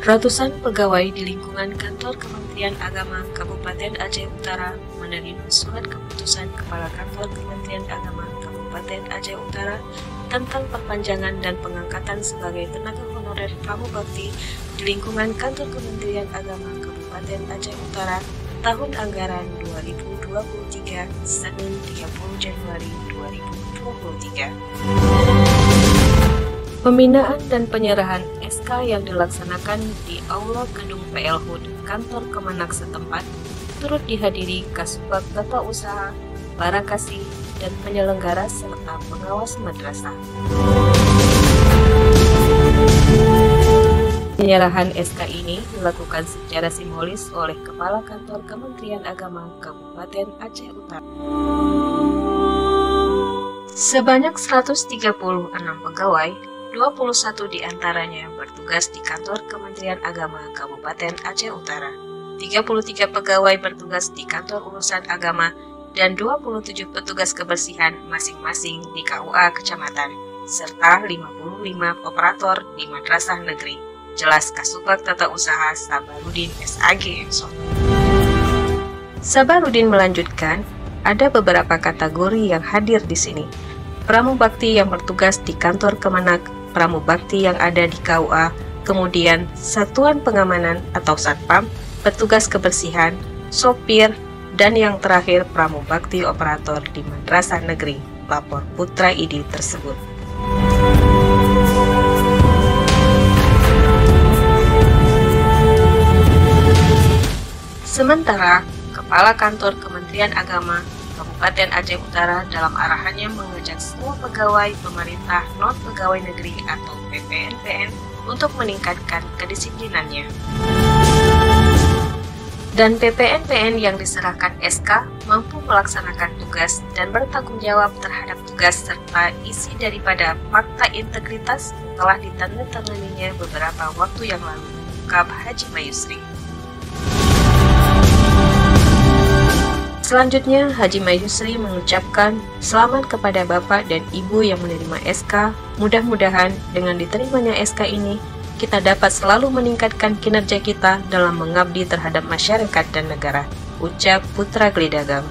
Ratusan pegawai di lingkungan kantor Kementerian Agama Kabupaten Aceh Utara menerima surat keputusan Kepala Kantor Kementerian Agama Kabupaten Aceh Utara tentang perpanjangan dan pengangkatan sebagai tenaga honorer pramubakti di lingkungan kantor Kementerian Agama Kabupaten Aceh Utara tahun anggaran 2023 Senin 30 Januari 2023. Pembinaan dan penyerahan SK yang dilaksanakan di Aula Gedung PL HUD kantor Kemenak setempat turut dihadiri Kasubag Tata Usaha, Barakasi, dan penyelenggara serta pengawas madrasah. Penyerahan SK ini dilakukan secara simbolis oleh Kepala Kantor Kementerian Agama Kabupaten Aceh Utara. Sebanyak 136 pegawai, 21 diantaranya bertugas di kantor Kementerian Agama Kabupaten Aceh Utara, 33 pegawai bertugas di kantor urusan agama, dan 27 petugas kebersihan masing-masing di KUA kecamatan, serta 55 operator di madrasah negeri. Jelas Kasubag Tata Usaha Sabarudin SAG Enso. Sabarudin melanjutkan, ada beberapa kategori yang hadir di sini. Pramubakti yang bertugas di kantor Kemenak, pramubakti yang ada di KUA, kemudian satuan pengamanan atau satpam, petugas kebersihan, sopir, dan yang terakhir pramubakti operator di madrasah negeri, lapor Putra ID tersebut. Sementara, Kepala Kantor Kementerian Agama Kabupaten Aceh Utara dalam arahannya mengajak semua pegawai pemerintah non-pegawai negeri atau PPNPN untuk meningkatkan kedisiplinannya. Dan PPNPN yang diserahkan SK mampu melaksanakan tugas dan bertanggung jawab terhadap tugas serta isi daripada fakta integritas telah ditandatanganinya beberapa waktu yang lalu, ungkap Haji Mayusri. Selanjutnya, Haji Mayusri mengucapkan selamat kepada Bapak dan Ibu yang menerima SK. Mudah-mudahan dengan diterimanya SK ini, kita dapat selalu meningkatkan kinerja kita dalam mengabdi terhadap masyarakat dan negara, ucap Putra Gledagang.